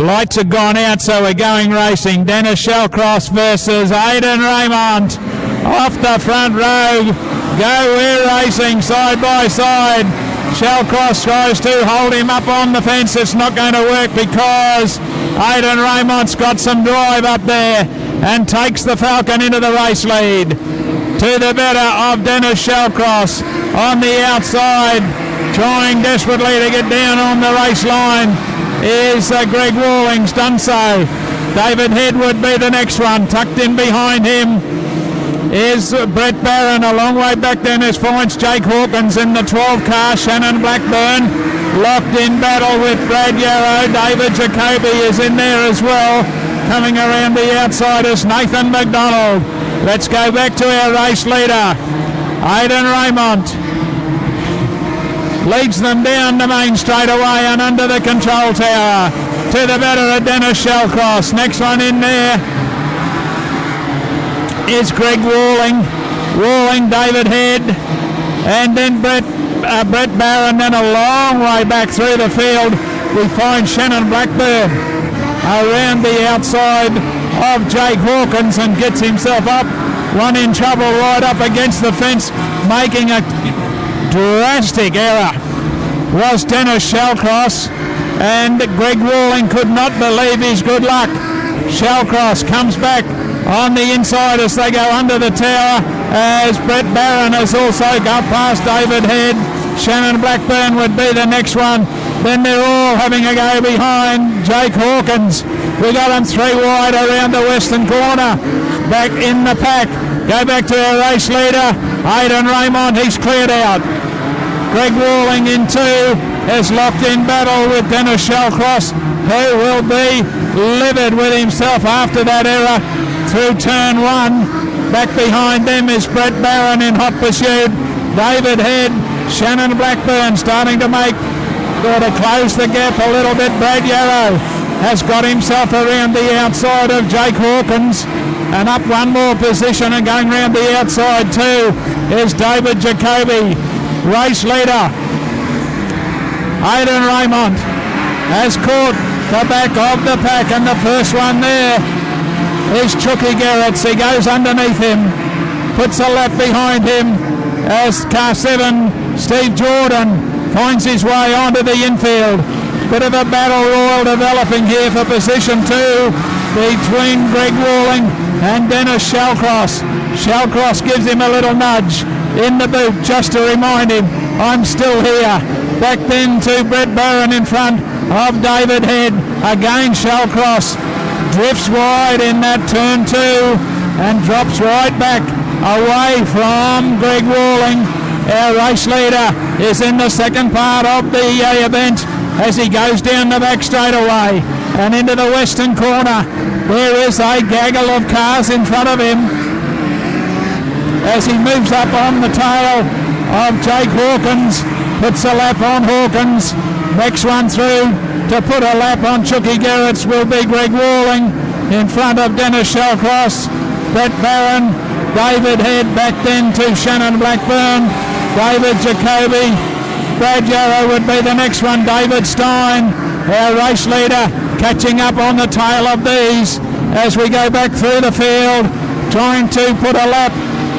Lights have gone out, so we're going racing. Dennis Shellcross versus Aidan Raymond. Off the front row, we're racing side by side. Shellcross tries to hold him up on the fence. It's not going to work because Aidan Raymond's got some drive up there and takes the Falcon into the race lead. To the better of Dennis Shellcross on the outside, trying desperately to get down on the race line is Greg Walling's done so. David Head would be the next one. Tucked in behind him is Brett Barron. A long way back then is finds Jake Hawkins in the 12 car. Shannon Blackburn locked in battle with Brad Yarrow. David Jacoby is in there as well. Coming around the outside is Nathan McDonald. Let's go back to our race leader. Aidan Raymond leads them down the main straight away and under the control tower. To the better of Dennis Shellcross. Next one in there is Greg Walling. David Head, and then Brett Barron. Then a long way back through the field we find Shannon Blackburn around the outside of Jake Hawkins and gets himself up. One in trouble right up against the fence, making a drastic error was Dennis Shellcross, and Greg Walling could not believe his good luck. Shellcross comes back on the inside as they go under the tower, as Brett Barron has also gone past David Head. Shannon Blackburn would be the next one. Then they're all having a go behind Jake Hawkins. We got them 3 wide around the western corner. Back in the pack. Go back to our race leader, Aidan Raymond. He's cleared out. Greg Walling in 2 is locked in battle with Dennis Shellcross, who will be livid with himself after that error through turn 1. Back behind them is Brett Barron in hot pursuit. David Head, Shannon Blackburn starting to close the gap a little bit. Brad Yarrow has got himself around the outside of Jake Hawkins and up one more position, and going round the outside too is David Jacoby. Race leader Aidan Raymond has caught the back of the pack, and the first one there is Chucky Gerrits. He goes underneath him, puts a lap behind him as car 7 Steve Jordan finds his way onto the infield. Bit of a battle royal developing here for position 2 between Greg Walling and Dennis Shellcross. Shellcross gives him a little nudge in the boot just to remind him, I'm still here. Back then to Brett Barron in front of David Head. Again Shellcross drifts wide in that turn 2 and drops right back away from Greg Walling. Our race leader is in the second part of the event as he goes down the back straightaway and into the western corner. There is a gaggle of cars in front of him as he moves up on the tail of Jake Hawkins, puts a lap on Hawkins. Next one through to put a lap on Chucky Gerrits will be Greg Walling in front of Dennis Shellcross. Brett Barron, David Head, back then to Shannon Blackburn, David Jacoby. Brad Yarrow would be the next one. David Stein, our race leader, catching up on the tail of these as we go back through the field, trying to put a lap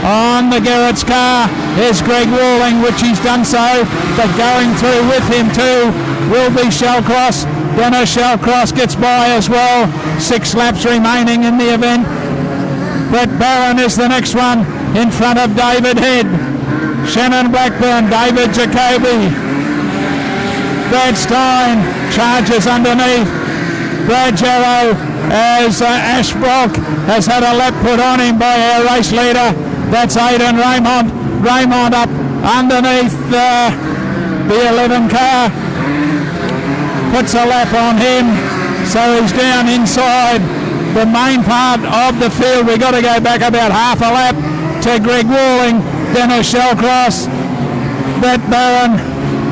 on the Gerrits car is Greg Walling, which he's done so, but going through with him too will be Shellcross. Dennis Shellcross gets by as well. 6 laps remaining in the event. Brett Barron is the next one in front of David Head. Shannon Blackburn, David Jacoby. Brad Stein charges underneath. Brad Yarrow as Ash Brock has had a lap put on him by our race leader. That's Aidan Raymond. Raymond up underneath the 11 car. Puts a lap on him, so he's down inside the main part of the field. We've got to go back about half a lap to Greg Walling, Dennis Shellcross, Brett Barron,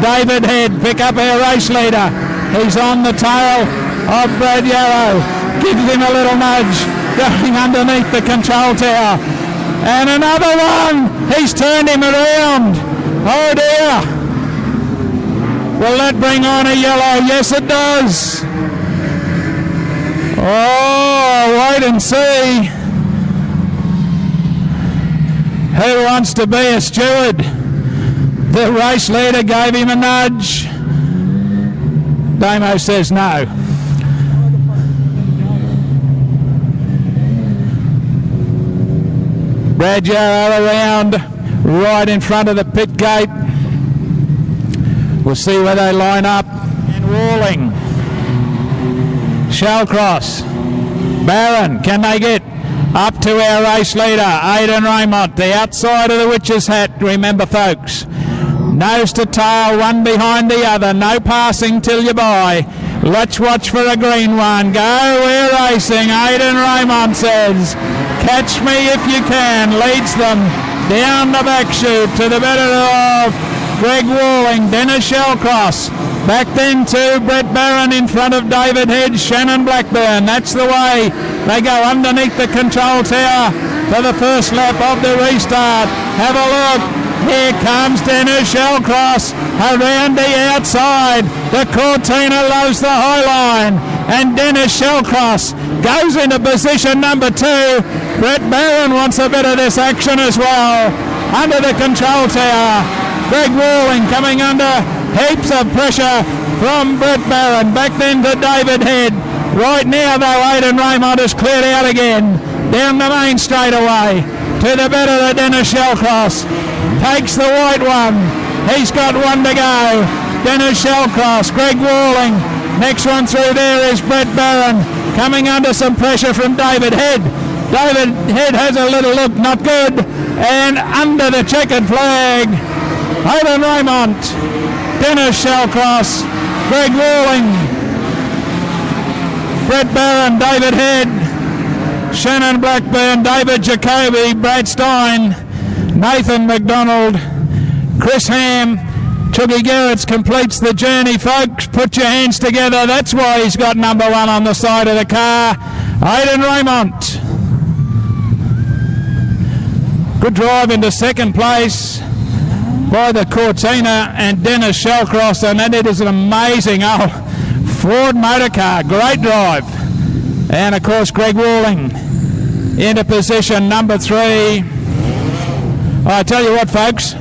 David Head. Pick up our race leader. He's on the tail of Brad Yarrow. Gives him a little nudge, going underneath the control tower. And another one. He's turned him around. Oh dear. Will that bring on a yellow? Yes, it does. Oh, wait and see. Who wants to be a steward? The race leader gave him a nudge. Damo says no. Brad Yarrow around right in front of the pit gate. We'll see where they line up. And Walling. Shellcross. Barron, can they get up to our race leader, Aidan Raymond, the outside of the witch's hat, remember folks. Nose to tail, one behind the other, no passing till you buy. Let's watch for a green one. Go, we're racing, Aidan Raymond says. Catch me if you can, leads them down the back chute to the better of Greg Walling, Dennis Shellcross. Back then to Brett Barron in front of David Hedge, Shannon Blackburn. That's the way they go underneath the control tower for the first lap of the restart. Have a look. Here comes Dennis Shellcross around the outside. The Cortina loves the high line. And Dennis Shellcross goes into position number 2. Brett Barron wants a bit of this action as well. Under the control tower. Greg Walling coming under heaps of pressure from Brett Barron. Back then to David Head. Right now though, Aidan Raymond has cleared out again. Down the main straightaway. To the better of Dennis Shellcross. Takes the white one. He's got one to go. Dennis Shellcross, Greg Walling. Next one through there is Brett Barron. Coming under some pressure from David Head. David Head has a little look, not good. And under the checkered flag, Aidan Raymond, Dennis Shellcross, Greg Walling, Brett Barron, David Head, Shannon Blackburn, David Jacoby, Brad Stein, Nathan McDonald, Chris Ham. Chucky Gerrits completes the journey, folks. Put your hands together. That's why he's got number 1 on the side of the car. Aidan Raymond. Good drive into second place by the Cortina and Dennis Shellcross, and it is an amazing old Ford motor car. Great drive. And of course Greg Walling into position number 3. I tell you what folks,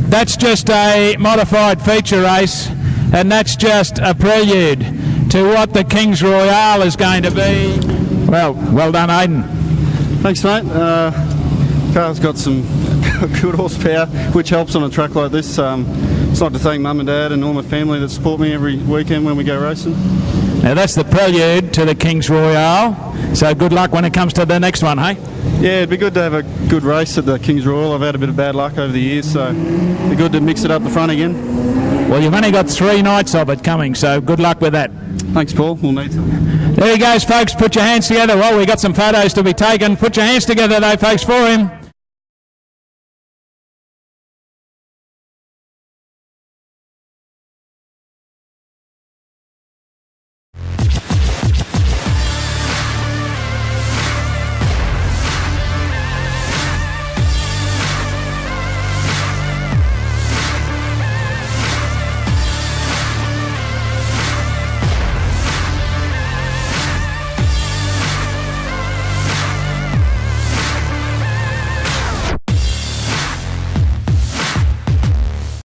that's just a modified feature race, and that's just a prelude to what the Kings Royale is going to be. Well done Aidan. Thanks mate. Car's got some good horsepower, which helps on a track like this. It's like to thank Mum and Dad and all my family that support me every weekend when we go racing. Now that's the prelude to the Kings Royale, so good luck when it comes to the next one, hey? Yeah, it'd be good to have a good race at the Kings Royal. I've had a bit of bad luck over the years, so it'd be good to mix it up the front again. Well, you've only got 3 nights of it coming, so good luck with that. Thanks Paul, we'll need to. There he goes folks, put your hands together. Well, we got some photos to be taken. Put your hands together though folks for him.